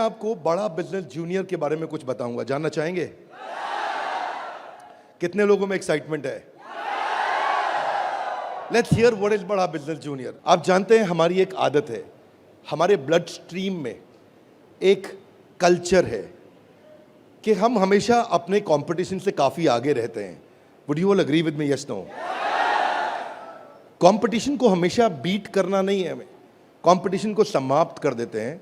आपको बड़ा business junior के बारे में कुछ बताऊंगा, जानना चाहेंगे? कितने लोगों में एक्साइटमेंट है? लेट्स हियर व्हाट इज बड़ा बिजनेस जूनियर। आप जानते हैं हमारी एक आदत है, हमारे ब्लड स्ट्रीम में एक कल्चर है कि हम हमेशा अपने कंपटीशन से काफी आगे रहते हैं। Would you all agree with me? Yes no? Competition को हमेशा बीट करना नहीं है, हमें कंपटीशन को समाप्त कर देते हैं,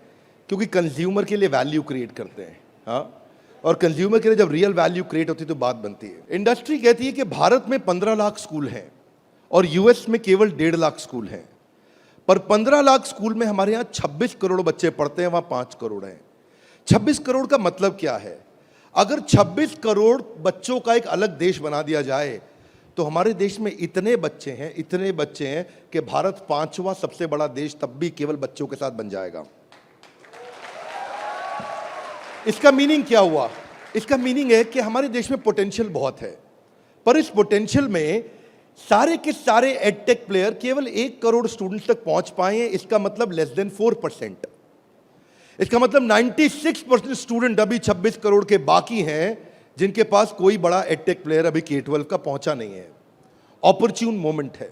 क्योंकि कंज्यूमर के लिए वैल्यू क्रिएट करते हैं। हाँ, और कंज्यूमर के लिए जब रियल वैल्यू क्रिएट होती है तो बात बनती है। इंडस्ट्री कहती है कि भारत में 15 लाख स्कूल हैं और यूएस में केवल 1.5 लाख स्कूल हैं, पर 15 लाख स्कूल में हमारे यहाँ 26 करोड़ बच्चे पढ़ते हैं, वहां 5 करोड़ हैं। 26 करोड़ का मतलब क्या है? अगर 26 करोड़ बच्चों का एक अलग देश बना दिया जाए तो हमारे देश में इतने बच्चे हैं कि भारत 5वां सबसे बड़ा देश तब भी केवल बच्चों के साथ बन जाएगा। इसका मीनिंग क्या हुआ? इसका मीनिंग है कि हमारे देश में पोटेंशियल बहुत है, पर इस पोटेंशियल में सारे के सारे एडटेक प्लेयर केवल 1 करोड़ स्टूडेंट्स तक पहुंच पाए हैं। इसका मतलब लेस देन 4%। इसका मतलब 96% स्टूडेंट अभी 26 करोड़ के बाकी हैं जिनके पास कोई बड़ा एडटेक प्लेयर अभी K-12 का पहुंचा नहीं है। ऑपर्च्यून मोमेंट है,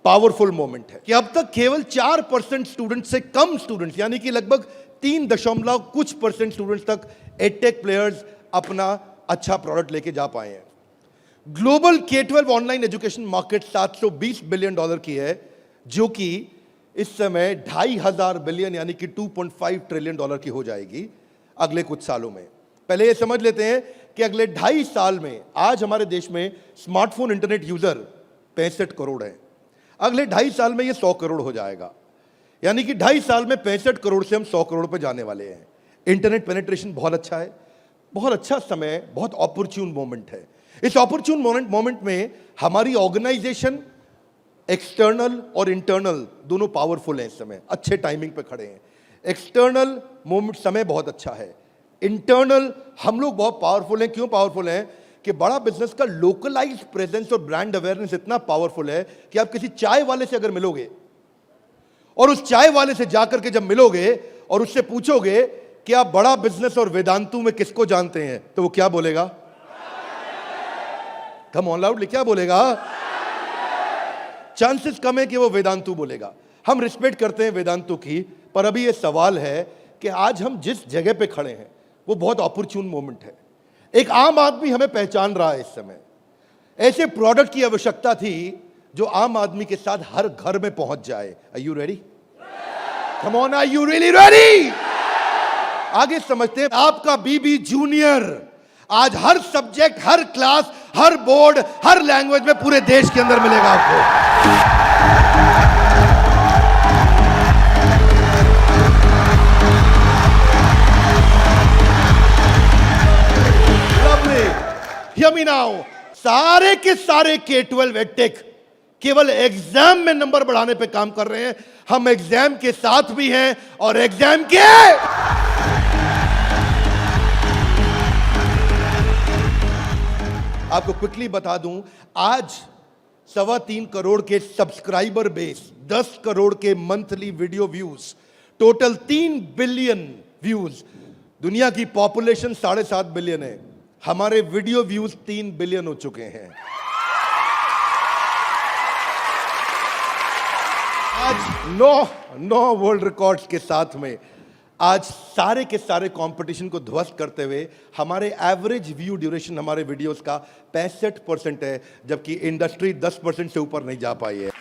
पावरफुल मोमेंट है कि अब तक केवल 4% स्टूडेंट से कम स्टूडेंट्स, यानी कि लगभग 3% स्टूडेंट्स तक एडटेक प्लेयर्स अपना अच्छा प्रोडक्ट लेके जा पाए हैं। Global K-12 online education market $720 billion की है, जो कि इस समय 2,500 बिलियन यानी कि $2.5 ट्रिलियन की हो जाएगी अगले कुछ सालों में। पहले ये समझ लेते हैं कि अगले 2.5 साल में आज हमारे देश में स्मार्टफोन इंटरनेट यूजर 65 करोड़ है। अगले 2.5 साल में ये 100 करोड़ हो जाएगा, यानी कि 2.5 साल में 65 करोड़ से हम 100 करोड़ पे जाने वाले हैं। इंटरनेट पेनिट्रेशन बहुत अच्छा है, बहुत अच्छा समय, बहुत अपॉर्चुन मोमेंट है। इस अपॉर्चुन मोमेंट में हमारी ऑर्गेनाइजेशन एक्सटर्नल और इंटरनल दोनों पावरफुल हैं। इस समय अच्छे टाइमिंग पे खड़े हैं। एक्सटर्नल मोमेंट समय बहुत अच्छा है, इंटरनल हम लोग बहुत पावरफुल हैं। क्यों पावरफुल हैं? कि बड़ा बिजनेस का लोकलाइज्ड प्रेजेंस और ब्रांड अवेयरनेस इतना पावरफुल है कि आप किसी चाय वाले से अगर मिलोगे और उस चाय वाले से जाकर के जब मिलोगे और उससे पूछोगे कि आप बड़ा बिजनेस और वेदांतु में किसको जानते हैं, तो वो क्या बोलेगा? कम ऑन लाउडली, क्या बोलेगा? चांसेस कम है कि वो वेदांतु बोलेगा। हम रिस्पेक्ट करते हैं वेदांतु की, पर अभी ये सवाल है कि आज हम जिस जगह पे खड़े हैं वो बहुत अपॉर्चुन मोमेंट है। एक आम आदमी हमें पहचान रहा है। इस समय ऐसे प्रोडक्ट की आवश्यकता थी जो आम आदमी के साथ हर घर में पहुंच जाए। Are you ready? Come on, are you really ready? आगे समझते हैं। आपका बीबी जूनियर आज हर सब्जेक्ट, हर क्लास, हर बोर्ड, हर लैंग्वेज में पूरे देश के अंदर मिलेगा आपको। Hear me now. सारे के सारे K-12 एडटेक केवल एग्जाम में नंबर बढ़ाने पे काम कर रहे हैं। हम एग्जाम के साथ भी हैं और एग्जाम के आपको क्विकली बता दूं, आज 3.25 करोड़ के सब्सक्राइबर बेस, 10 करोड़ के monthly video views, total 3 billion views. दुनिया की पॉपुलेशन 7.5 बिलियन है, हमारे वीडियो व्यूज 3 बिलियन हो चुके हैं। आज 9 वर्ल्ड रिकॉर्ड्स के साथ में आज सारे के सारे कंपटीशन को ध्वस्त करते हुए हमारे एवरेज व्यू ड्यूरेशन हमारे वीडियोस का 65% है, जबकि इंडस्ट्री 10% से ऊपर नहीं जा पाई है।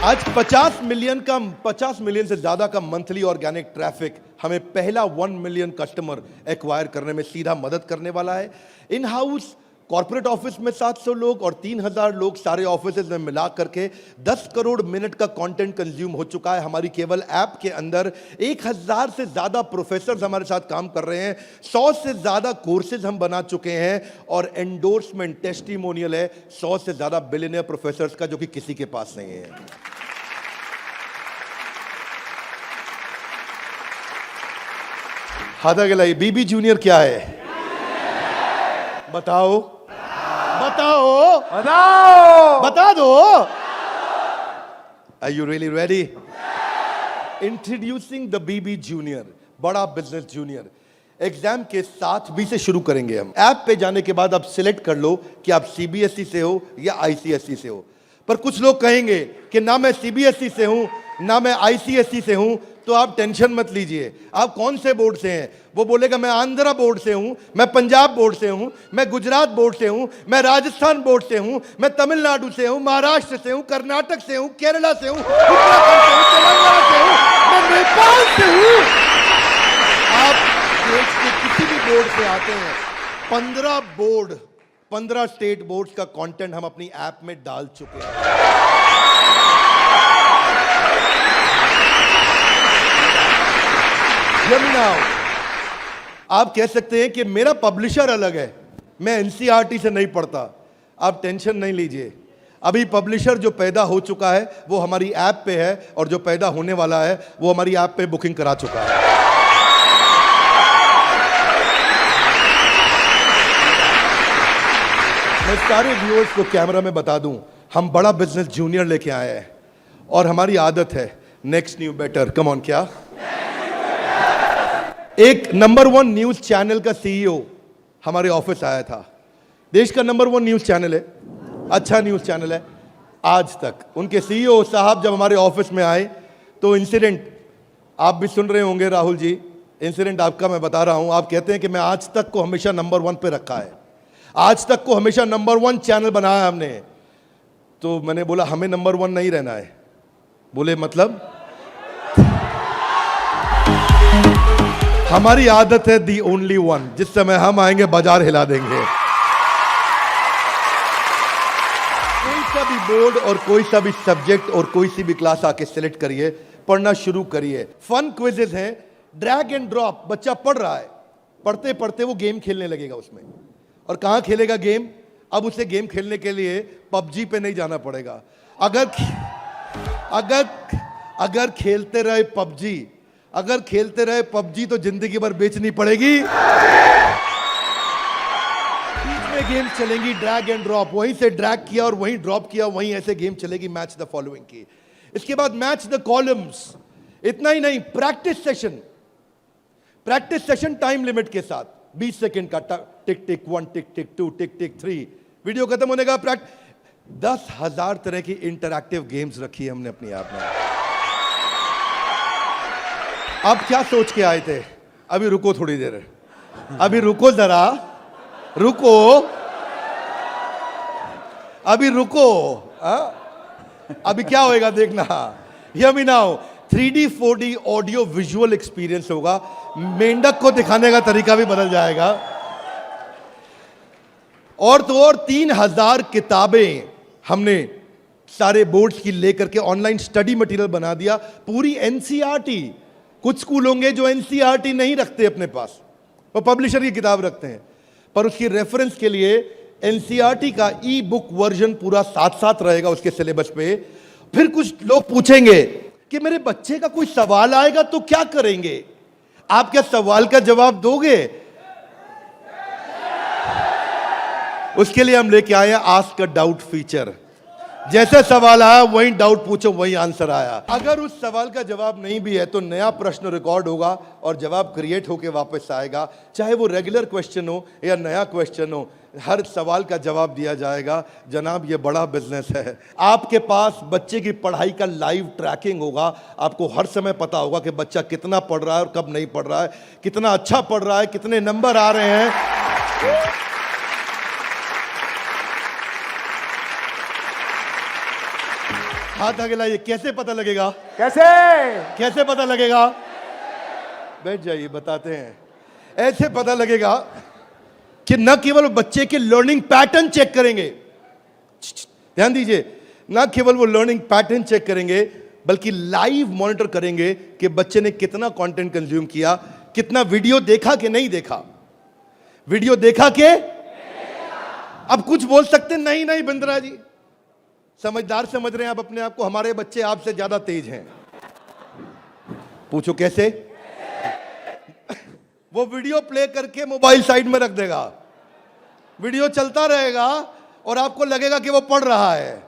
आज 50 मिलियन से ज्यादा का मंथली ऑर्गेनिक ट्रैफिक हमें पहला 1 मिलियन कस्टमर एक्वायर करने में सीधा मदद करने वाला है। इन हाउस कॉर्पोरेट ऑफिस में 700 लोग और 3,000 लोग सारे ऑफिसेज में मिला करके 10 करोड़ मिनट का कंटेंट कंज्यूम हो चुका है। हमारी केवल ऐप के अंदर 1,000 से ज्यादा प्रोफेसर हमारे साथ काम कर रहे हैं। 100 से ज्यादा कोर्सेज हम बना चुके हैं और एंडोर्समेंट टेस्टिमोनियल है 100 से ज्यादा बिलियनियर प्रोफेसर्स का, जो कि किसी के पास नहीं है। हाथा गिलाई बीबी जूनियर क्या है? बताओ बताओ बताओ, बता दो। Are you really ready? Introducing the BB junior, बड़ा बिजनेस जूनियर। एग्जाम के साथ बी से शुरू करेंगे हम। ऐप पे जाने के बाद आप सिलेक्ट कर लो कि आप सीबीएसई से हो या आईसीएसई से हो। पर कुछ लोग कहेंगे कि ना मैं सीबीएसई से हूं ना मैं आईसीएसई से हूं, तो आप टेंशन मत लीजिए। आप कौन से बोर्ड से हैं? वो बोलेगा मैं आंध्रा बोर्ड से हूं, मैं पंजाब बोर्ड से हूं, मैं गुजरात बोर्ड से हूं, मैं राजस्थान बोर्ड से हूं, मैं तमिलनाडु से हूं, महाराष्ट्र से हूं, कर्नाटक से हूं, केरला से हूं, उत्तराखंड से हूं, तेलंगाना से हूं, मैं नेपाल से हूं। आप देश के किसी भी बोर्ड से आते हैं, 15 स्टेट बोर्ड्स का कंटेंट हम अपनी ऐप में डाल चुके हैं। आप कह सकते हैं कि मेरा पब्लिशर अलग है, मैं एनसीईआरटी से नहीं पढ़ता। आप टेंशन नहीं लीजिए, अभी पब्लिशर जो पैदा हो चुका है वो हमारी ऐप पे है, और जो पैदा होने वाला है वो हमारी ऐप पे बुकिंग करा चुका है। मैं सारे व्यूअर्स को कैमरा में बता दूं, हम बड़ा बिजनेस जूनियर लेके आए हैं, और हमारी आदत है next new better. Come on, क्या एक नंबर 1 न्यूज चैनल का सीईओ हमारे ऑफिस आया था। देश का नंबर 1 न्यूज चैनल है, अच्छा न्यूज चैनल है। आज तक उनके सीईओ साहब जब हमारे ऑफिस में आए तो इंसिडेंट आप भी सुन रहे होंगे राहुल जी, इंसिडेंट आपका मैं बता रहा हूं। आप कहते हैं कि मैं आज तक को हमेशा नंबर 1 पे रखा है, आज तक को हमेशा नंबर 1 चैनल बनाया हमने। तो मैंने बोला हमें नंबर 1 नहीं रहना है। बोले मतलब? हमारी आदत है दी ओनली वन, जिस समय हम आएंगे बाजार हिला देंगे। कोई सा भी बोर्ड और कोई सा भी सब्जेक्ट और कोई सी भी क्लास आके सिलेक्ट करिए, पढ़ना शुरू करिए। फन क्विजेज हैं, ड्रैग एंड ड्रॉप। बच्चा पढ़ रहा है, पढ़ते पढ़ते वो गेम खेलने लगेगा उसमें। और कहां खेलेगा गेम? अब उसे गेम खेलने के लिए पबजी पे नहीं जाना पड़ेगा। अगर खेलते रहे पबजी, अगर खेलते रहे पबजी तो जिंदगी भर बेचनी पड़ेगी। बीच में गेम चलेंगी ड्रैग एंड ड्रॉप, वहीं से ड्रैग किया और वहीं ड्रॉप किया, वहीं ऐसे गेम चलेगी मैच द फॉलोइंग की। इसके बाद मैच द कॉलम्स। इतना ही नहीं, प्रैक्टिस सेशन टाइम लिमिट के साथ 20 सेकंड का, टिक टिक 1, टिक टिक 2, टिक टिक 3, वीडियो खत्म होने का 10,000 तरह की इंटरैक्टिव गेम्स रखी है हमने अपनी ऐप में। आप क्या सोच के आए थे? अभी रुको थोड़ी देर, अभी रुको जरा, रुको, अभी रुको। अभी क्या होएगा देखना। Hear me now, 3D 4D audio visual experience होगा। मेंढक को दिखाने का तरीका भी बदल जाएगा। और तो और 3000 किताबें हमने सारे बोर्ड्स की लेकर के ऑनलाइन स्टडी मटेरियल बना दिया। पूरी एनसीईआरटी। कुछ स्कूल होंगे जो एनसीईआरटी नहीं रखते अपने पास, वो पब्लिशर की किताब रखते हैं, पर उसकी रेफरेंस के लिए एनसीईआरटी का ई बुक वर्जन पूरा साथ साथ रहेगा उसके सिलेबस पे। फिर कुछ लोग पूछेंगे कि मेरे बच्चे का कोई सवाल आएगा तो क्या करेंगे? आप क्या सवाल का जवाब दोगे? उसके लिए हम लेके आए हैं आस्क अ डाउट फीचर। जैसे सवाल आया वही डाउट पूछो, वही आंसर आया। अगर उस सवाल का जवाब नहीं भी है तो नया प्रश्न रिकॉर्ड होगा और जवाब क्रिएट होके वापस आएगा। चाहे वो रेगुलर क्वेश्चन हो या नया क्वेश्चन हो, हर सवाल का जवाब दिया जाएगा। जनाब, ये बड़ा बिजनेस है। आपके पास बच्चे की पढ़ाई का लाइव ट्रैकिंग होगा। आपको हर समय पता होगा कि बच्चा कितना पढ़ रहा है और कब नहीं पढ़ रहा है, कितना अच्छा पढ़ रहा है, कितने नंबर आ रहे हैं। हाथ आगे लाइए। कैसे पता लगेगा? कैसे पता लगेगा? बैठ जाइए, बताते हैं। ऐसे पता लगेगा कि न केवल बच्चे के लर्निंग पैटर्न चेक करेंगे, ध्यान दीजिए, न केवल वो लर्निंग पैटर्न चेक करेंगे बल्कि लाइव मॉनिटर करेंगे कि बच्चे ने कितना कंटेंट कंज्यूम किया, कितना वीडियो देखा कि नहीं देखा, वीडियो देखा कि। अब कुछ बोल सकते नहीं नहीं बिंद्रा जी, समझदार समझ रहे हैं आप अपने आप को, हमारे बच्चे आपसे ज्यादा तेज हैं। पूछो कैसे? वो वीडियो प्ले करके मोबाइल साइड में रख देगा, वीडियो चलता रहेगा और आपको लगेगा कि वो पढ़ रहा है।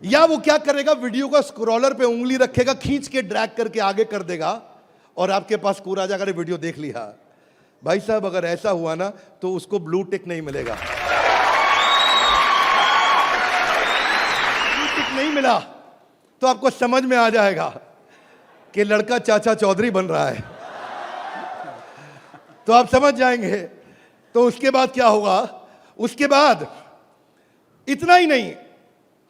या वो क्या करेगा, वीडियो का स्क्रॉलर पे उंगली रखेगा, खींच के ड्रैग करके आगे कर देगा और आपके पास स्कोर आ जाएगा, अरे वीडियो देख लिया। भाई साहब अगर ऐसा हुआ ना तो उसको ब्लू टिक नहीं मिलेगा। ब्लू टिक नहीं मिला तो आपको समझ में आ जाएगा कि लड़का चाचा चौधरी बन रहा है, तो आप समझ जाएंगे। तो उसके बाद क्या होगा, उसके बाद इतना ही नहीं,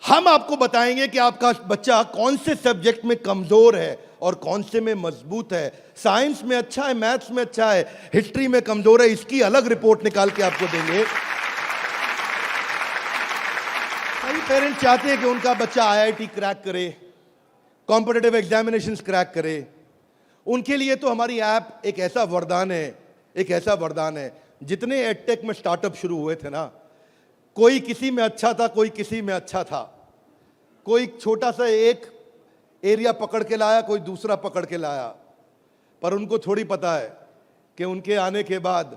हम आपको बताएंगे कि आपका बच्चा कौन से सब्जेक्ट में कमजोर है और कौन से में मजबूत है। साइंस में अच्छा है, मैथ्स में अच्छा है, हिस्ट्री में कमजोर है, इसकी अलग रिपोर्ट निकाल के आपको देंगे। कई पेरेंट्स चाहते हैं कि उनका बच्चा आईआईटी क्रैक करे, कॉम्पिटिटिव एग्जामिनेशंस क्रैक करे। उनके लिए तो हमारी ऐप एक ऐसा वरदान है, एक ऐसा वरदान है। जितने एडटेक में स्टार्टअप शुरू हुए थे ना, कोई किसी में अच्छा था, कोई किसी में अच्छा था, कोई छोटा सा एक एरिया पकड़ के लाया, कोई दूसरा पकड़ के लाया, पर उनको थोड़ी पता है कि उनके आने के बाद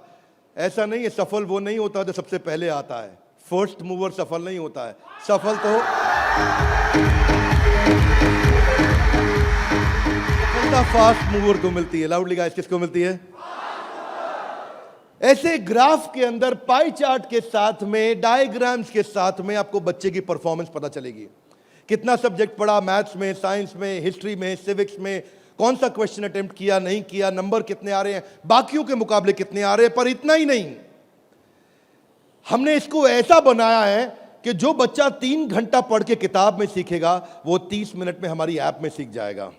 ऐसा नहीं है, सफल वो नहीं होता जो सबसे पहले आता है। फर्स्ट मूवर सफल नहीं होता है, सफल तो फास्ट मूवर को मिलती है। लाउडली गाइस, किसको मिलती है? ऐसे ग्राफ के अंदर पाई चार्ट के साथ में, डायग्राम्स के साथ में आपको बच्चे की परफॉर्मेंस पता चलेगी। कितना सब्जेक्ट पढ़ा, मैथ्स में, साइंस में, हिस्ट्री में, सिविक्स में, कौन सा क्वेश्चन अटेम्प्ट किया, नहीं किया, नंबर कितने आ रहे हैं, बाकियों के मुकाबले कितने आ रहे हैं। पर इतना ही नहीं, हमने इसको ऐसा बनाया है कि जो बच्चा 3 घंटा पढ़ के किताब में सीखेगा, वो 30 मिनट में हमारी ऐप में सीख जाएगा।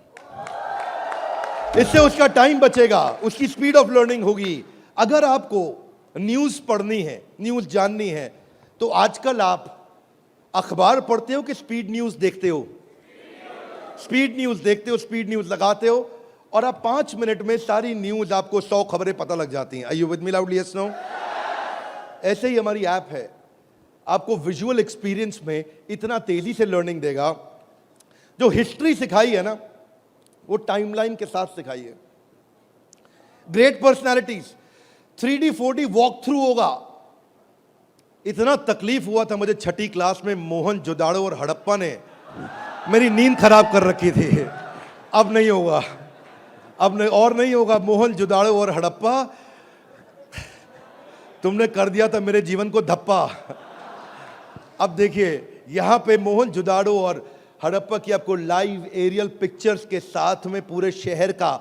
इससे उसका टाइम बचेगा, उसकी स्पीड ऑफ लर्निंग होगी। अगर आपको न्यूज़ पढ़नी है, न्यूज़ जाननी है, तो आजकल आप अखबार पढ़ते हो कि स्पीड न्यूज़ देखते हो? स्पीड न्यूज़ देखते हो, स्पीड न्यूज़ लगाते हो और आप 5 मिनट में सारी न्यूज़, आपको 100 खबरें पता लग जाती हैं। Are you with me loudly? Yes, no? ऐसे ही हमारी ऐप है, आपको विजुअल एक्सपीरियंस में इतना तेजी से लर्निंग देगा। जो हिस्ट्री सिखाई है ना, वो टाइमलाइन के साथ सिखाई है। Great personalities 3D 4D walk through होगा। इतना तकलीफ हुआ था मुझे 6ठी क्लास में, मोहन जोदाड़ो और हड़प्पा ने मेरी नींद खराब कर रखी थी। अब नहीं होगा, अब नहीं, और नहीं होगा। मोहन जोदाड़ो और हड़प्पा, तुमने कर दिया था मेरे जीवन को धप्पा। अब देखिए, यहां पे मोहन जोदाड़ो और हड़प्पा की आपको लाइव एरियल पिक्चर्स के साथ में पूरे शहर का,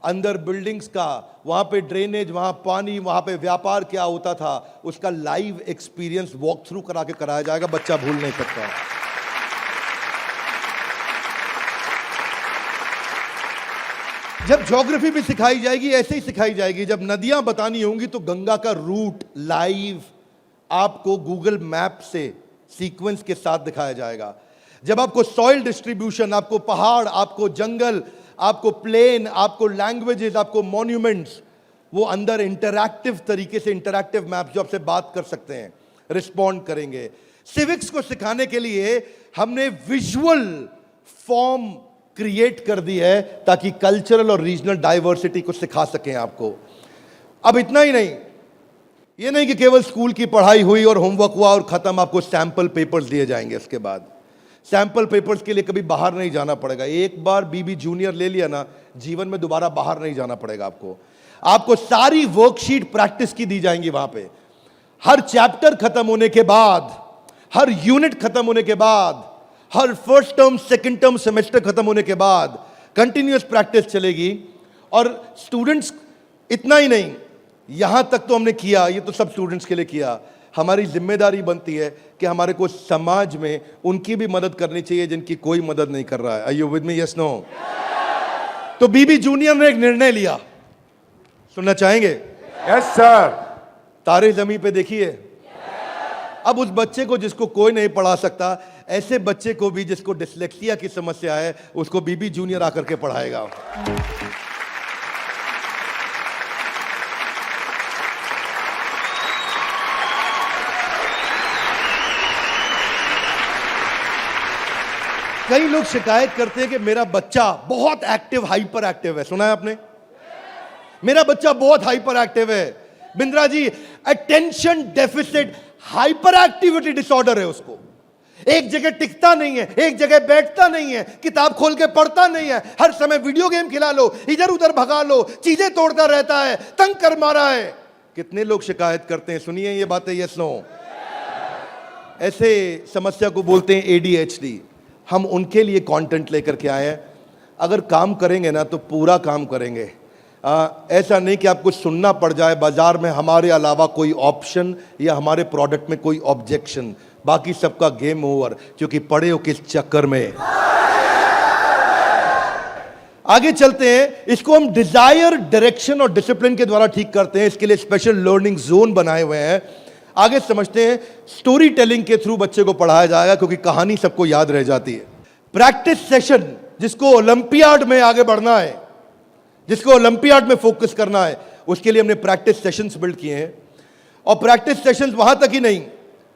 अंदर बिल्डिंग्स का, वहां पे ड्रेनेज, वहां पानी, वहां पे व्यापार क्या होता था, उसका लाइव एक्सपीरियंस वॉक थ्रू करा के कराया जाएगा। बच्चा भूल नहीं सकता। जब ज्योग्राफी भी सिखाई जाएगी, ऐसे ही सिखाई जाएगी। जब नदियां बतानी होंगी तो गंगा का रूट लाइव आपको गूगल मैप से सीक्वेंस के साथ दिखाया जाएगा। जब आपको सॉइल डिस्ट्रीब्यूशन, आपको पहाड़, आपको जंगल, आपको प्लेन, आपको लैंग्वेजेस, आपको मॉन्यूमेंट्स, वो अंदर इंटरैक्टिव तरीके से, इंटरैक्टिव मैप जो आपसे बात कर सकते हैं, रिस्पॉन्ड करेंगे। सिविक्स को सिखाने के लिए हमने विजुअल फॉर्म क्रिएट कर दी है ताकि कल्चरल और रीजनल डाइवर्सिटी को सिखा सकें आपको। अब इतना ही नहीं, ये नहीं कि केवल स्कूल की पढ़ाई हुई और होमवर्क हुआ और खत्म, आपको सैंपल पेपर्स दिए जाएंगे। इसके बाद सैंपल पेपर्स के लिए कभी बाहर नहीं जाना पड़ेगा। एक बार बीबी जूनियर ले लिया ना, जीवन में दोबारा बाहर नहीं जाना पड़ेगा आपको। आपको सारी वर्कशीट प्रैक्टिस की दी जाएंगी वहां पे। हर चैप्टर खत्म होने के बाद, हर यूनिट खत्म होने के बाद, हर first term, second term, semester खत्म होने के बाद कंटिन्यूअस प्रैक्टिस चलेगी। और स्टूडेंट्स, इतना ही नहीं, यहां तक तो हमने किया, ये तो सब स्टूडेंट्स के लिए किया। हमारी जिम्मेदारी बनती है कि हमारे को समाज में उनकी भी मदद करनी चाहिए जिनकी कोई मदद नहीं कर रहा है। Are you with me? Yes, no? तो बीबी जूनियर ने एक निर्णय लिया, सुनना चाहेंगे? Yes sir. तारे जमीन पे देखिए। अब उस बच्चे को जिसको कोई नहीं पढ़ा सकता, ऐसे बच्चे को भी जिसको डिसलेक्सिया की समस्या है, उसको बीबी जूनियर आकर के पढ़ाएगा। कई लोग शिकायत करते हैं कि मेरा बच्चा बहुत एक्टिव, हाइपर एक्टिव है। सुना है आपने? मेरा बच्चा बहुत हाइपर एक्टिव है। Bindra ji, attention deficit hyper activity disorder है उसको। एक जगह टिकता नहीं है, एक जगह बैठता नहीं है, किताब खोल के पढ़ता नहीं है, हर समय वीडियो गेम खिला लो, इधर उधर भगा लो, चीजें तोड़ता रहता है, तंग कर मारा है। कितने लोग शिकायत करते हैं, सुनिए ये बातें, यस नो। ऐसे समस्या को बोलते हैं ADHD। हम उनके लिए कंटेंट लेकर के आए हैं। अगर काम करेंगे ना तो पूरा काम करेंगे। ऐसा नहीं कि आपको सुनना पड़ जाए बाजार में हमारे अलावा कोई ऑप्शन या हमारे प्रोडक्ट में कोई ऑब्जेक्शन, बाकी सबका गेम ओवर, क्योंकि पड़े हो किस चक्कर में। आगे चलते हैं। इसको हम डिजायर, डायरेक्शन और डिसिप्लिन के द्वारा ठीक करते हैं। इसके लिए स्पेशल लर्निंग जोन बनाए हुए हैं। आगे समझते हैं। स्टोरी टेलिंग के थ्रू बच्चे को पढ़ाया जाएगा, क्योंकि कहानी सबको याद रह जाती है। प्रैक्टिस सेशन, जिसको ओलंपियाड में आगे बढ़ना है, जिसको ओलंपियाड में फोकस करना है, उसके लिए हमने प्रैक्टिस सेशंस बिल्ड किए हैं। और प्रैक्टिस सेशंस वहां तक ही नहीं,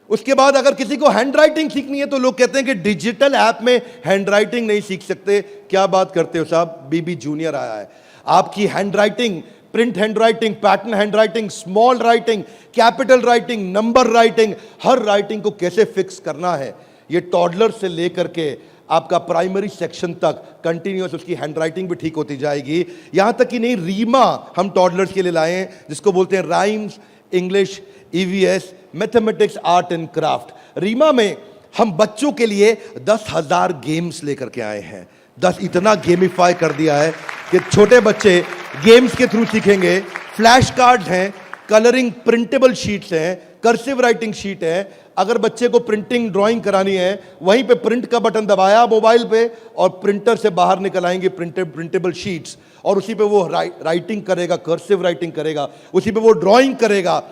उसके बाद अगर किसी को हैंड राइटिंग सीखनी है तो लोग कहते हैं कि डिजिटल ऐप में हैंड राइटिंग नहीं सीख सकते। क्या बात करते हो साहब, बीबी जूनियर आया है। आपकी hand writing, print hand writing, pattern hand writing, small writing, capital writing, number writing, हर राइटिंग को कैसे फिक्स करना है, ये टॉडलर से लेकर के आपका प्राइमरी सेक्शन तक कंटिन्यूअस उसकी हैंडराइटिंग भी ठीक होती जाएगी। यहां तक कि नहीं, रीमा हम टॉडलर्स के लिए लाए हैं, जिसको बोलते हैं rhymes, English, EVS, mathematics, art and craft. रीमा में हम बच्चों के लिए 10,000 गेम्स लेकर के आए हैं। 10 इतना गेमिफाई कर दिया है कि छोटे बच्चे गेम्स के थ्रू सीखेंगे। फ्लैश कार्ड्स हैं, कलरिंग प्रिंटेबल शीट्स हैं, कर्सिव राइटिंग शीट है। अगर बच्चे को प्रिंटिंग ड्राइंग करानी है, वहीं पे प्रिंट का बटन दबाया मोबाइल पे और प्रिंटर से बाहर निकल आएंगे प्रिंटेबल शीट्स, और उसी पे वो राइटिंग करेगा, कर्सिव राइटिंग करेगा, उसी पे वो ड्राइंग करेगा।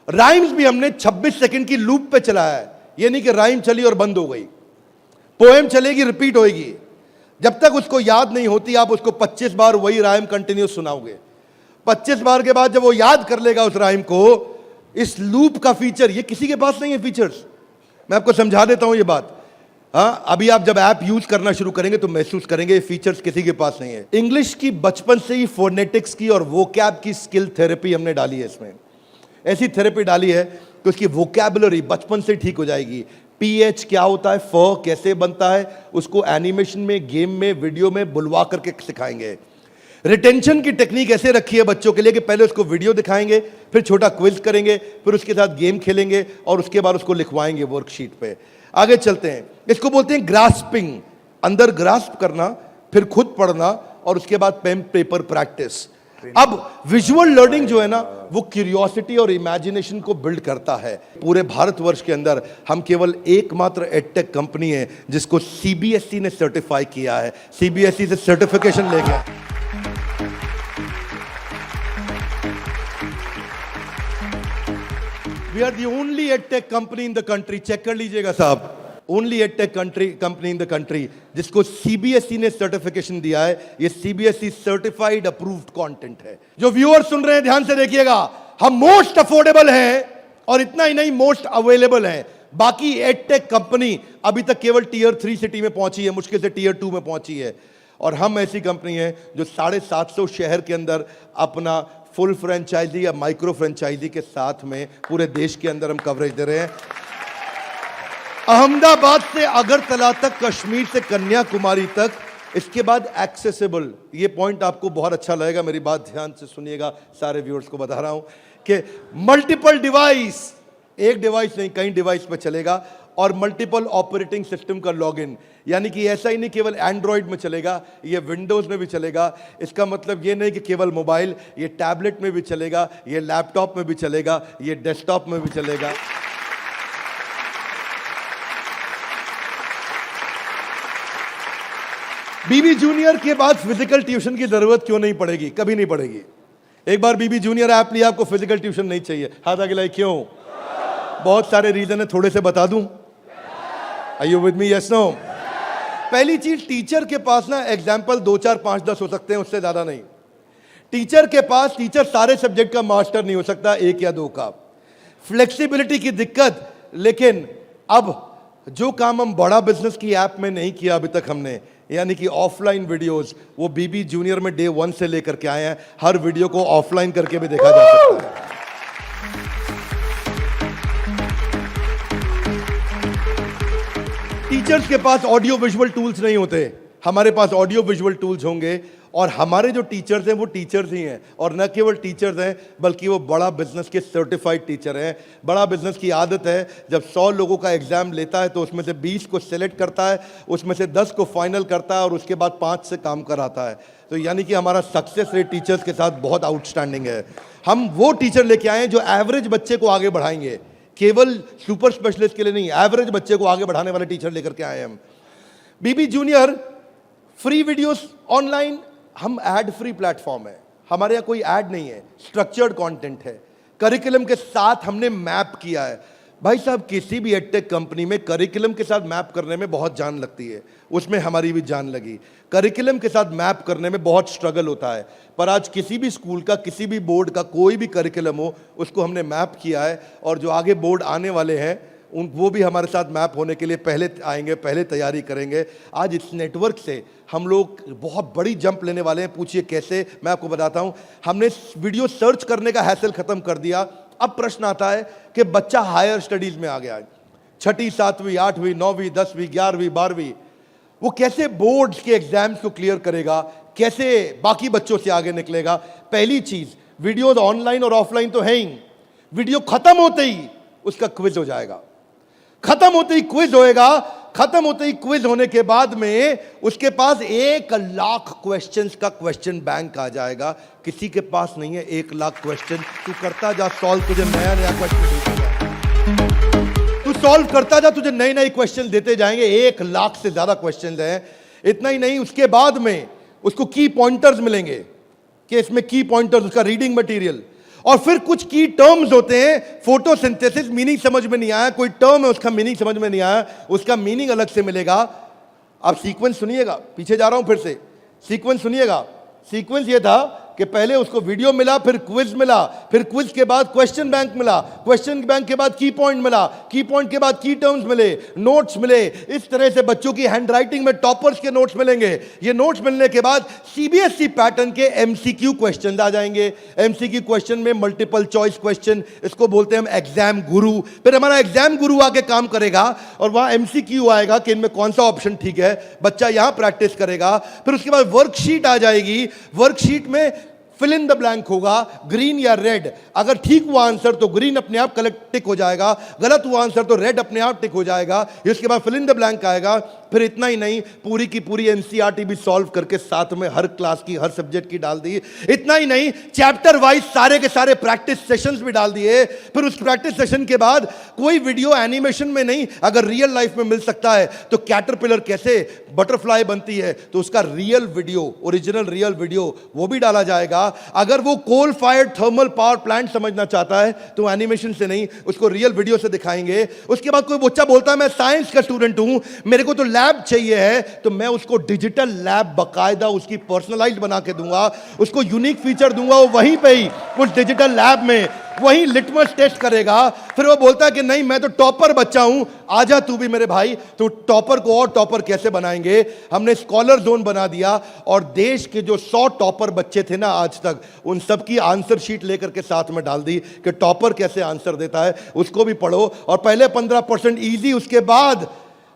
राइम्स भी हमने 26 सेकंड की लूप पे चलाया है। ये नहीं कि राइम चली और बंद हो गई, पोएम चलेगी, रिपीट होएगी। जब तक उसको याद नहीं होती, आप उसको 25 बार वही राइम कंटिन्यूस सुनाओगे। 25 बार के बाद जब वो याद कर लेगा उस राइम को, इस लूप का फीचर ये किसी के पास नहीं है। फीचर्स मैं आपको समझा देता हूं ये बात। हाँ, अभी आप जब ऐप यूज करना शुरू करेंगे तो महसूस करेंगे ये फीचर्स किसी के पास नहीं है। इंग्लिश की बचपन से ही फोनेटिक्स की और वोकैब की स्किल थेरेपी हमने डाली है इसमें। ऐसी थेरेपी डाली है कि उसकी वोकैबुलरी बचपन से ठीक हो जाएगी। PH क्या होता है, फ कैसे बनता है, उसको एनिमेशन में, गेम में, वीडियो में बुलवा करके सिखाएंगे। रिटेंशन की टेक्निक ऐसे रखी है बच्चों के लिए कि पहले उसको वीडियो दिखाएंगे, फिर छोटा क्विज करेंगे, फिर उसके साथ गेम खेलेंगे और उसके बाद उसको लिखवाएंगे वर्कशीट पे। आगे चलते हैं। इसको बोलते हैं ग्रास्पिंग, अंदर ग्रास्प करना, फिर खुद पढ़ना और उसके बाद पेन पेपर प्रैक्टिस। अब विजुअल लर्निंग जो है ना, वो क्यूरियोसिटी और इमेजिनेशन को बिल्ड करता है। पूरे भारतवर्ष के अंदर हम केवल एकमात्र एडटेक कंपनी है जिसको CBSE ने सर्टिफाई किया है। CBSE से सर्टिफिकेशन ले गया। We are the only edtech company in the country, check कर लीजिएगा साहब, only edtech company in the country जिसको CBSE ने सर्टिफिकेशन दिया है। ये CBSE सर्टिफाइड अप्रूव्ड कंटेंट है। जो व्यूअर सुन रहे हैं ध्यान से देखिएगा, हम मोस्ट अफोर्डेबल हैं और इतना ही नहीं, मोस्ट अवेलेबल हैं। बाकी एडटेक कंपनी अभी तक केवल Tier 3 सिटी में पहुंची है, मुश्किल से Tier 2 में पहुंची है। और हम ऐसी कंपनी है जो 750 शहर के अंदर अपना फुल फ्रेंचाइजी या माइक्रो फ्रेंचाइजी के साथ में पूरे देश के अंदर हम कवरेज दे रहे हैं। अहमदाबाद से अगरतला तक, कश्मीर से कन्याकुमारी तक, इसके बाद एक्सेसिबल। ये पॉइंट आपको बहुत अच्छा लगेगा, मेरी बात ध्यान से सुनिएगा, सारे व्यूअर्स को बता रहा हूं कि मल्टीपल डिवाइस, एक डिवाइस नहीं कई डिवाइस पे चलेगा, और मल्टीपल ऑपरेटिंग सिस्टम का लॉगिन। यानी कि ऐसा ही नहीं केवल एंड्रॉइड में चलेगा, ये विंडोज में भी चलेगा। इसका मतलब ये नहीं कि केवल मोबाइल, ये टैबलेट में भी चलेगा, ये लैपटॉप में भी चलेगा, ये डेस्कटॉप में भी चलेगा। बीबी जूनियर के बाद फिजिकल ट्यूशन की जरूरत क्यों नहीं पड़ेगी? कभी नहीं पड़ेगी। एक बार बीबी जूनियर ऐप लिया, आपको फिजिकल ट्यूशन नहीं चाहिए। हाथ आगे लाइए, क्यों? बहुत सारे रीजन है, थोड़े से बता दूं। Are you with me? Yes no? पहली चीज, टीचर के पास ना एग्जाम्पल 2, 4, 5, 10 हो सकते हैं, उससे ज्यादा नहीं। टीचर सारे सब्जेक्ट का मास्टर नहीं हो सकता, 1 या 2 का। फ्लेक्सिबिलिटी की दिक्कत। लेकिन अब जो काम हम बड़ा बिजनेस की ऐप में नहीं किया अभी तक हमने, यानी कि ऑफलाइन वीडियोस, वो बीबी जूनियर में Day 1 से लेकर के आए हैं। हर वीडियो को ऑफलाइन करके भी देखा जा सकता है। टीचर्स के पास ऑडियो विजुअल टूल्स नहीं होते, हमारे पास ऑडियो विजुअल टूल्स होंगे। और हमारे जो टीचर्स हैं वो टीचर्स ही हैं, और न केवल टीचर्स हैं बल्कि वो बड़ा बिजनेस के सर्टिफाइड टीचर हैं। बड़ा बिजनेस की आदत है, जब 100 लोगों का एग्जाम लेता है तो उसमें से 20 को सिलेक्ट करता है, उसमें से 10 को फाइनल करता है और उसके बाद 5 से काम कराता है। तो यानी कि हमारा सक्सेस रेट टीचर्स के साथ बहुत आउटस्टैंडिंग है। हम वो टीचर लेके आए हैं जो एवरेज बच्चे को आगे बढ़ाएंगे, केवल सुपर स्पेशलिस्ट के लिए नहीं, एवरेज बच्चे को आगे बढ़ाने वाले टीचर लेकर के आए हैं हम। बीबी जूनियर फ्री वीडियोस ऑनलाइन, हम एड फ्री प्लेटफॉर्म है, हमारे यहाँ कोई ऐड नहीं है, स्ट्रक्चर्ड कंटेंट है, करिकुलम के साथ हमने मैप किया है। भाई साहब, किसी भी एडटेक कंपनी में करिकुलम के साथ मैप करने में बहुत जान लगती है, उसमें हमारी भी जान लगी। करिकुलम के साथ मैप करने में बहुत स्ट्रगल होता है, पर आज किसी भी स्कूल का, किसी भी बोर्ड का कोई भी करिकुलम हो, उसको हमने मैप किया है। और जो आगे बोर्ड आने वाले हैं वो भी हमारे साथ मैप होने के लिए पहले आएंगे, पहले तैयारी करेंगे। आज इस नेटवर्क से हम लोग बहुत बड़ी जंप लेने वाले हैं। पूछिए कैसे, मैं आपको बताता हूं। हमने वीडियो सर्च करने का हैसल खत्म कर दिया। अब प्रश्न आता है कि बच्चा हायर स्टडीज में आ गया है, 6ठी 7वीं 8वीं 9वीं 10वीं 11वीं 12वीं, वो कैसे बोर्ड्स के एग्जाम्स को क्लियर करेगा, कैसे बाकी बच्चों से आगे निकलेगा। पहली चीज, वीडियो ऑनलाइन और ऑफलाइन तो है ही, वीडियो खत्म होते ही उसका क्विज हो जाएगा, खत्म होते ही क्विज होएगा। खत्म होते ही क्विज होने के बाद में उसके पास 1 लाख क्वेश्चंस का क्वेश्चन बैंक आ जाएगा। किसी के पास नहीं है 1 लाख क्वेश्चन। तू करता जा सॉल्व, तुझे नया नया क्वेश्चन, तू सॉल्व करता जा, तुझे नए नए क्वेश्चन देते जाएंगे। 1 लाख से ज्यादा क्वेश्चन हैं। इतना ही नहीं, उसके बाद में उसको की पॉइंटर्स मिलेंगे कि इसमें की पॉइंटर्स, उसका रीडिंग मटेरियल, और फिर कुछ की टर्म्स होते हैं। फोटोसिंथेसिस मीनिंग समझ में नहीं आया, कोई टर्म है उसका मीनिंग समझ में नहीं आया, उसका मीनिंग अलग से मिलेगा। आप सीक्वेंस सुनिएगा, पीछे जा रहा हूं फिर से, सीक्वेंस सुनिएगा। सीक्वेंस ये था कि पहले उसको वीडियो मिला, फिर क्विज मिला, फिर क्विज के बाद क्वेश्चन बैंक मिला, क्वेश्चन बैंक के बाद की पॉइंट मिला, की पॉइंट के बाद की टर्म्स मिले, नोट्स मिले। इस तरह से बच्चों की हैंडराइटिंग में टॉपर्स के नोट्स मिलेंगे। ये नोट्स मिलने के बाद सीबीएसई पैटर्न के एमसीक्यू क्वेश्चन आ जाएंगे। एमसीक्यू क्वेश्चन में मल्टीपल चॉइस क्वेश्चन, इसको बोलते हैं हम एग्जाम गुरु। फिर हमारा एग्जाम गुरु आके काम करेगा और वहां एमसीक्यू आएगा कि इनमें कौन सा ऑप्शन ठीक है, बच्चा यहां प्रैक्टिस करेगा। फिर उसके बाद वर्कशीट आ जाएगी, वर्कशीट में फिल इन द ब्लैंक होगा, ग्रीन या रेड। अगर ठीक हुआ आंसर तो ग्रीन अपने आप कलेक्ट टिक हो जाएगा, गलत हुआ आंसर तो रेड अपने आप टिक हो जाएगा। इसके बाद फिल इन द ब्लैंक आएगा। फिर इतना ही नहीं, पूरी की पूरी एनसीईआरटी भी सॉल्व करके साथ में हर क्लास की, हर सब्जेक्ट की डाल दी। इतना ही नहीं, चैप्टर वाइज सारे के सारे प्रैक्टिस सेशंस भी डाल दिए। फिर उस प्रैक्टिस सेशन के बाद कोई वीडियो एनिमेशन में नहीं, अगर रियल लाइफ में मिल सकता है तो कैटरपिलर कैसे बटरफ्लाई बनती है तो उसका real video, original real video, वो भी डाला जाएगा। अगर वो coal fired thermal power plant समझना चाहता है तो एनिमेशन से नहीं, उसको रियल वीडियो से दिखाएंगे। उसके बाद कोई बच्चा बोलता है मैं साइंस का स्टूडेंट हूं, मेरे को तो लैब चाहिए है, तो मैं उसको डिजिटल लैब बाकायदा उसकी पर्सनलाइज्ड बना के दूंगा, उसको यूनिक फीचर दूंगा। वो वहीं पे ही उस डिजिटल लैब में वही लिटमस टेस्ट करेगा। फिर वो बोलता है कि नहीं मैं तो टॉपर बच्चा हूं, आजा तू भी मेरे भाई। तो टॉपर को और टॉपर कैसे बनाएंगे, हमने स्कॉलर जोन बना दिया। और देश के जो 100 टॉपर बच्चे थे ना आज तक, उन सब की आंसर शीट लेकर के साथ में डाल दी कि टॉपर कैसे आंसर देता है, उसको भी पढ़ो। और पहले 15% ईजी, उसके बाद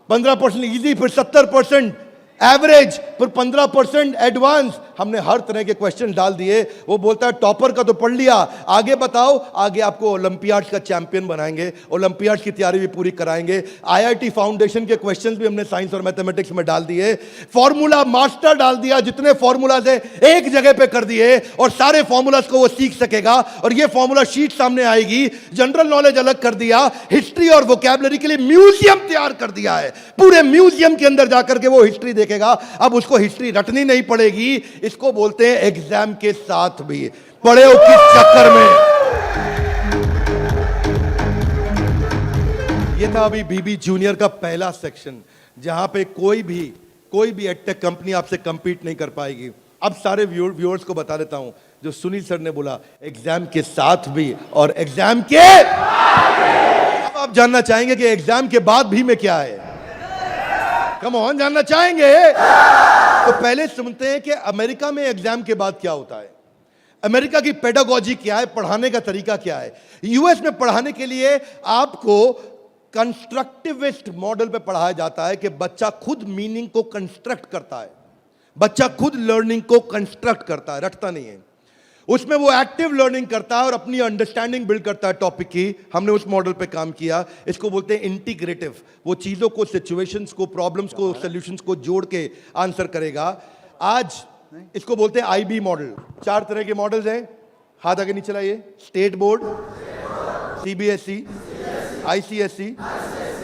15% ईजी, फिर 70% एवरेज, फिर 15% एडवांस। हमने हर तरह के क्वेश्चन डाल दिए। वो बोलता है टॉपर का तो पढ़ लिया, आगे बताओ। आगे आपको ओलंपियाड्स का चैंपियन बनाएंगे, ओलंपियाड्स की तैयारी भी पूरी कराएंगे। आईआईटी फाउंडेशन के क्वेश्चंस भी हमने साइंस और मैथमेटिक्स में डाल दिए। फॉर्मूला मास्टर डाल दिया, जितने फॉर्मूलाज है एक जगह पे कर दिए और सारे फॉर्मूलाज को वो सीख सकेगा। और ये फॉर्मूला शीट सामने आएगी। जनरल नॉलेज अलग कर दिया, हिस्ट्री और वोकैबुलरी के लिए म्यूजियम तैयार कर दिया है। पूरे म्यूजियम के अंदर जाकर के वो हिस्ट्री देखेगा। अब उसको हिस्ट्री रटनी नहीं पड़ेगी। इसको बोलते हैं एग्जाम के साथ भी पढ़े हो किस चक्कर में। ये था अभी बीबी जूनियर का पहला सेक्शन, जहां पे कोई भी एडटेक कंपनी आपसे कंपीट नहीं कर पाएगी। अब सारे व्यूअर्स को बता देता हूं, जो सुनील सर ने बोला एग्जाम के साथ भी और एग्जाम के, अब आप जानना चाहेंगे कि एग्जाम के बाद भी में क्या है। कम ऑन, जानना चाहेंगे तो पहले सुनते हैं कि अमेरिका में एग्जाम के बाद क्या होता है, अमेरिका की पेडागोजी क्या है, पढ़ाने का तरीका क्या है। यूएस में पढ़ाने के लिए आपको कंस्ट्रक्टिविस्ट मॉडल पे पढ़ाया जाता है कि बच्चा खुद मीनिंग को कंस्ट्रक्ट करता है, बच्चा खुद लर्निंग को कंस्ट्रक्ट करता है, रटता नहीं है। उसमें वो एक्टिव लर्निंग करता है और अपनी अंडरस्टैंडिंग बिल्ड करता है टॉपिक की। हमने उस मॉडल पे काम किया। इसको बोलते हैं इंटीग्रेटिव। वो चीजों को, सिचुएशंस को, प्रॉब्लम्स को, सॉल्यूशंस को जोड़ के आंसर करेगा। आज इसको बोलते हैं आईबी मॉडल। 4 तरह के मॉडल्स हैं, हाथ आगे नीचे लाइए। State board, CBSE, ICSE,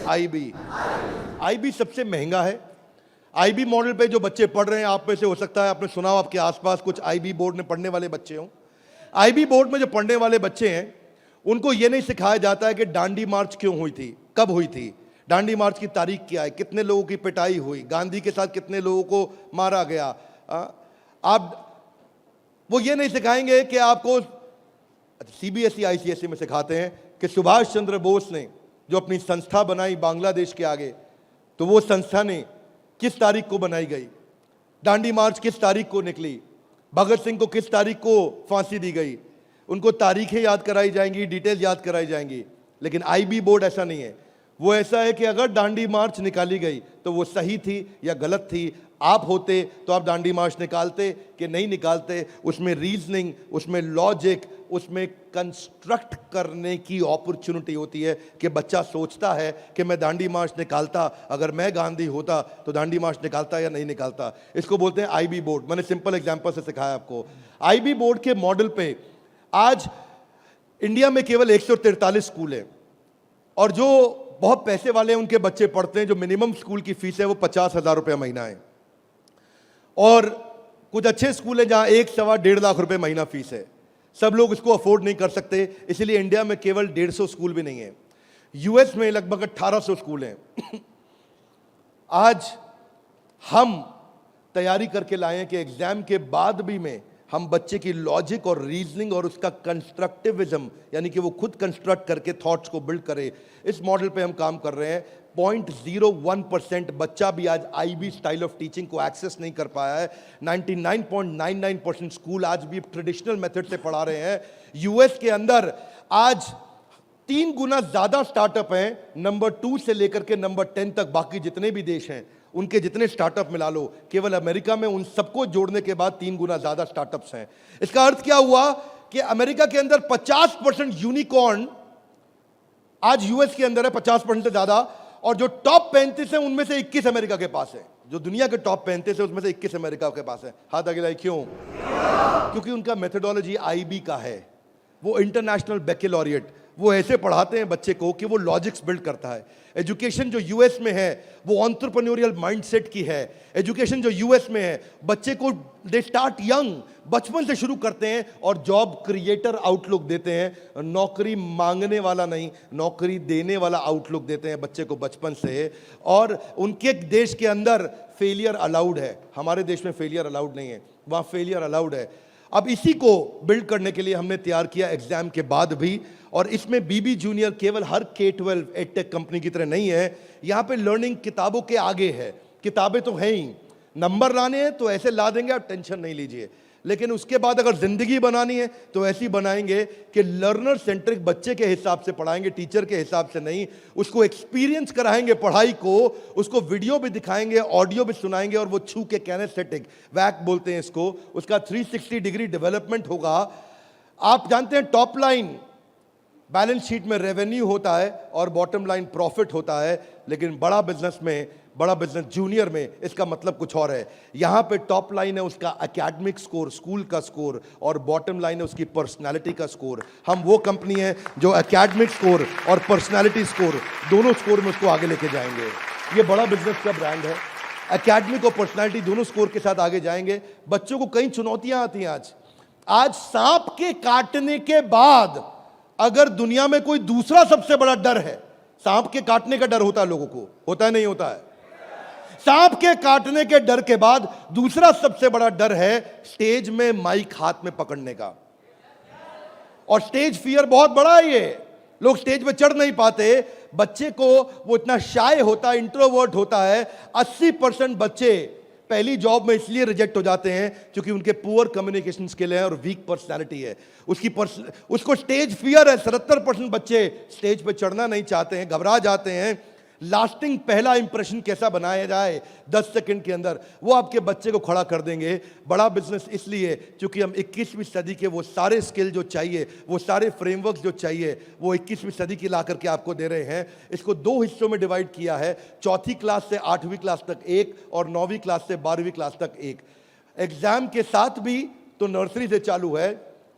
IB. IB सबसे महंगा है। आईबी मॉडल पे जो बच्चे पढ़ रहे हैं, आप में से हो सकता है आपने सुना हो, आपके आसपास कुछ आईबी बोर्ड में पढ़ने वाले बच्चे हों। आईबी बोर्ड में जो पढ़ने वाले बच्चे हैं, उनको ये नहीं सिखाया जाता है कि डांडी मार्च क्यों हुई थी, कब हुई थी, डांडी मार्च की तारीख क्या है, कितने लोगों की पिटाई हुई, गांधी के साथ कितने लोगों को मारा गया। वो ये नहीं सिखाएंगे कि आपको, सीबीएसई आईसीएसई में सिखाते हैं कि सुभाष चंद्र बोस ने जो अपनी संस्था बनाई बांग्लादेश के आगे, तो वो संस्था ने किस तारीख को बनाई गई, डांडी मार्च किस तारीख को निकली, भगत सिंह को किस तारीख को फांसी दी गई। उनको तारीखें याद कराई जाएंगी, डिटेल याद कराई जाएंगी। लेकिन आईबी बोर्ड ऐसा नहीं है। वो ऐसा है कि अगर डांडी मार्च निकाली गई तो वो सही थी या गलत थी। आप होते तो आप डांडी मार्च निकालते कि नहीं निकालते। उसमें रीजनिंग, उसमें लॉजिक, उसमें कंस्ट्रक्ट करने की अपॉर्चुनिटी होती है कि बच्चा सोचता है कि मैं डांडी मार्च निकालता, अगर मैं गांधी होता तो डांडी मार्च निकालता या नहीं निकालता। इसको बोलते हैं आईबी बोर्ड। मैंने सिंपल एग्जांपल से सिखाया आपको। आईबी बोर्ड के मॉडल पे आज इंडिया में केवल 143 स्कूल हैं, और जो बहुत पैसे वाले हैं उनके बच्चे पढ़ते हैं। जो मिनिमम स्कूल की फीस है वो 50,000 रुपये महीना है, और कुछ अच्छे स्कूल हैं जहां 1-1.5 लाख रुपए महीना फीस है। सब लोग इसको अफोर्ड नहीं कर सकते, इसलिए इंडिया में केवल 150 स्कूल भी नहीं है। यूएस में लगभग 1800 स्कूल हैं। आज हम तैयारी करके लाए हैं कि एग्जाम के बाद भी में हम बच्चे की लॉजिक और रीजनिंग और उसका कंस्ट्रक्टिविज्म, यानी कि वो खुद कंस्ट्रक्ट करके थॉट्स को बिल्ड करे, इस मॉडल पे हम काम कर रहे हैं। 0.01% बच्चा भी आज आईबी स्टाइल ऑफ टीचिंग को एक्सेस नहीं कर पाया है। 99.99% स्कूल आज भी ट्रेडिशनल मेथड से पढ़ा रहे हैं। यूएस के अंदर आज 3 गुना ज्यादा स्टार्टअप हैं, नंबर 2 से लेकर के नंबर 10 तक। बाकी जितने भी देश हैं उनके जितने स्टार्टअप मिला लो, केवल अमेरिका में उन सबको जोड़ने के बाद 3 गुना ज्यादा स्टार्टअप्स हैं। इसका अर्थ क्या हुआ कि अमेरिका के अंदर 50% यूनिकॉर्न आज यूएस के अंदर है, 50% से ज्यादा। और जो टॉप 35 है उनमें से 21 अमेरिका के पास है। जो दुनिया के टॉप 35 है उसमें से 21 अमेरिका के पास है। हाथ आगे लाइए। क्यों? क्योंकि उनका मेथोडोलॉजी आईबी का है। वो इंटरनेशनल बैकलॉरिएट, वो ऐसे पढ़ाते हैं बच्चे को कि वो लॉजिक्स बिल्ड करता है। एजुकेशन जो यूएस में है वो एंटरप्रेन्योरियल माइंडसेट की है। एजुकेशन जो यूएस में है, बच्चे को दे स्टार्ट यंग, बचपन से शुरू करते हैं और जॉब क्रिएटर आउटलुक देते हैं। नौकरी मांगने वाला नहीं, नौकरी देने वाला आउटलुक देते हैं बच्चे को बचपन से। और उनके देश के अंदर फेलियर अलाउड है, हमारे देश में फेलियर अलाउड नहीं है, वहाँ फेलियर अलाउड है। अब इसी को बिल्ड करने के लिए हमने तैयार किया एग्जाम के बाद भी। और इसमें बीबी जूनियर केवल हर K-12 एडटेक कंपनी की तरह नहीं है। यहाँ पे लर्निंग किताबों के आगे है। किताबें तो हैं ही, नंबर लाने हैं तो ऐसे ला देंगे, आप टेंशन नहीं लीजिए। लेकिन उसके बाद अगर जिंदगी बनानी है तो ऐसी बनाएंगे कि लर्नर सेंट्रिक, बच्चे के हिसाब से पढ़ाएंगे, टीचर के हिसाब से नहीं। उसको एक्सपीरियंस कराएंगे पढ़ाई को, उसको वीडियो भी दिखाएंगे, ऑडियो भी सुनाएंगे, और वो छू के कैनेस्थेटिक, वैक बोलते हैं इसको, उसका 360 डिग्री डेवलपमेंट होगा। आप जानते हैं टॉप लाइन बैलेंस शीट में रेवेन्यू होता है और बॉटम लाइन प्रॉफिट होता है, लेकिन बड़ा बिजनेस में, बड़ा बिजनेस जूनियर में इसका मतलब कुछ और है। यहां पे टॉप लाइन है उसका एकेडमिक स्कोर, स्कूल का स्कोर, और बॉटम लाइन है उसकी पर्सनालिटी का स्कोर। हम वो कंपनी है जो एकेडमिक स्कोर और पर्सनालिटी स्कोर, दोनों स्कोर में उसको आगे लेके जाएंगे। ये बड़ा बिजनेस का ब्रांड है। एकेडमिक और पर्सनालिटी दोनों स्कोर के साथ आगे जाएंगे। बच्चों को कई चुनौतियां आती हैं। आज सांप के काटने के बाद अगर दुनिया में कोई दूसरा सबसे बड़ा डर है, सांप के काटने का डर होता है लोगों को, होता है नहीं होता है? सांप के काटने के डर के बाद दूसरा सबसे बड़ा डर है स्टेज में माइक हाथ में पकड़ने का। और स्टेज फियर बहुत बड़ा है। ये लोग स्टेज पे चढ़ नहीं पाते। बच्चे को वो इतना शाय होता है, इंट्रोवर्ट होता है। 80% बच्चे पहली जॉब में इसलिए रिजेक्ट हो जाते हैं क्योंकि उनके पुअर कम्युनिकेशन स्किल है और वीक पर्सनालिटी है। उसको स्टेज फियर है। 77% बच्चे स्टेज पे चढ़ना नहीं चाहते हैं, घबरा जाते हैं। लास्टिंग पहला इंप्रेशन कैसा बनाया जाए 10 सेकंड के अंदर, वो आपके बच्चे को खड़ा कर देंगे। बड़ा बिजनेस इसलिए क्योंकि हम 21वीं सदी के वो सारे स्किल जो चाहिए, वो सारे फ्रेमवर्क जो चाहिए, वो 21वीं सदी की ला करके आपको दे रहे हैं। इसको 2 हिस्सों में डिवाइड किया है, 4th क्लास से 8वीं क्लास तक एक और 9वीं क्लास से 12वीं क्लास तक एक। एग्जाम के साथ भी तो नर्सरी से चालू है,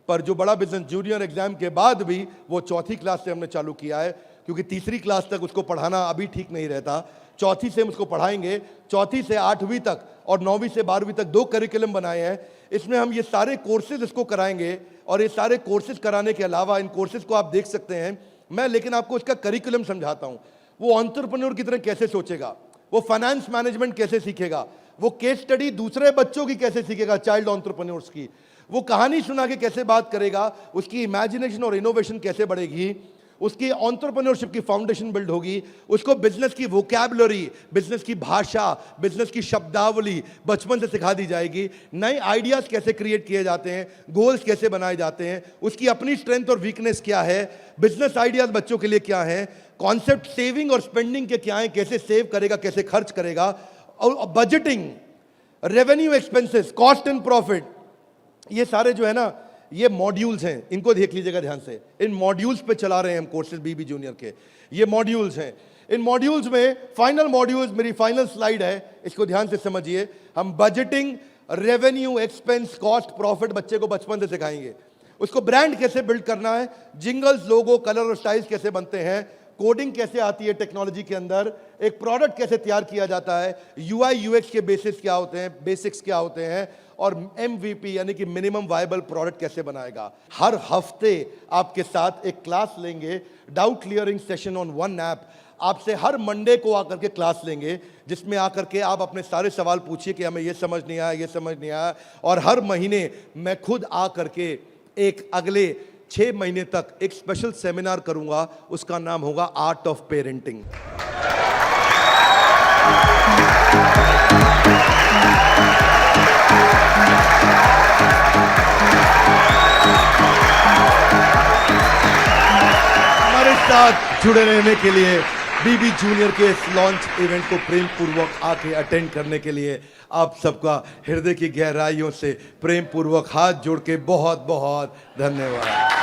पर जो बड़ा बिजनेस जूनियर एग्जाम के बाद भी वो 4th क्लास से हमने चालू किया है, क्योंकि 3री क्लास तक उसको पढ़ाना अभी ठीक नहीं रहता। 4th से हम उसको पढ़ाएंगे, 4th से 8वीं तक और 9वीं से 12वीं तक 2 करिकुलम बनाए हैं। इसमें हम ये सारे कोर्सेज इसको कराएंगे और ये सारे कोर्सेज कराने के अलावा इन कोर्सेज को आप देख सकते हैं मैं, लेकिन आपको इसका करिकुलम समझाता हूँ। वो एंटरप्रेन्योर की तरह कैसे सोचेगा, वो फाइनेंस मैनेजमेंट कैसे सीखेगा, वो केस स्टडी दूसरे बच्चों की कैसे सीखेगा, चाइल्ड एंटरप्रेन्योर्स की, वो कहानी सुना के कैसे बात करेगा, उसकी इमेजिनेशन और इनोवेशन कैसे बढ़ेगी, उसकी एंटरप्रेन्योरशिप की फाउंडेशन बिल्ड होगी, उसको बिजनेस की वोकैबुलरी, बिजनेस की भाषा, बिजनेस की शब्दावली बचपन से सिखा दी जाएगी। नए आइडियाज कैसे क्रिएट किए जाते हैं, गोल्स कैसे बनाए जाते हैं, उसकी अपनी स्ट्रेंथ और वीकनेस क्या है, बिजनेस आइडियाज बच्चों के लिए क्या है, कॉन्सेप्ट सेविंग और स्पेंडिंग के क्या है, कैसे सेव करेगा, कैसे खर्च करेगा, और budgeting, revenue expenses, cost and profit, ये सारे जो है ना ये मॉड्यूल्स हैं। इनको देख लीजिएगा ध्यान से। इन मॉड्यूल्स पे चला रहे हैं हम कोर्सेज बीबी जूनियर के। ये मॉड्यूल्स हैं। इन मॉड्यूल्स में फाइनल मॉड्यूल्स, मेरी फाइनल स्लाइड है, इसको ध्यान से समझिए। हम budgeting, revenue, expense, cost, profit बच्चे को बचपन से सिखाएंगे। उसको ब्रांड कैसे बिल्ड करना है, जिंगल्स, लोगो, कलर और स्टाइल्स कैसे बनते हैं, कोडिंग कैसे आती है टेक्नोलॉजी के अंदर, एक प्रोडक्ट कैसे तैयार किया जाता है, यूआई यूएक्स के बेसिस क्या होते हैं, बेसिक्स क्या होते हैं, और एमवीपी यानी कि मिनिमम वायबल प्रोडक्ट कैसे बनाएगा। हर हफ्ते आपके साथ एक क्लास लेंगे, doubt clearing session on one app. आपसे हर मंडे को आकर के क्लास लेंगे, जिसमें आकर के आप अपने सारे सवाल पूछिए कि हमें ये समझ नहीं आया, ये समझ नहीं आया। और हर महीने मैं खुद आकर के एक अगले 6 महीने तक एक स्पेशल सेमिनार करूंगा, उसका नाम होगा आर्ट ऑफ पेरेंटिंग। हमारे साथ जुड़े रहने के लिए, बीबी जूनियर के इस लॉन्च इवेंट को प्रेम पूर्वक आके अटेंड करने के लिए आप सबका हृदय की गहराइयों से प्रेम पूर्वक हाथ जोड़ के बहुत बहुत धन्यवाद।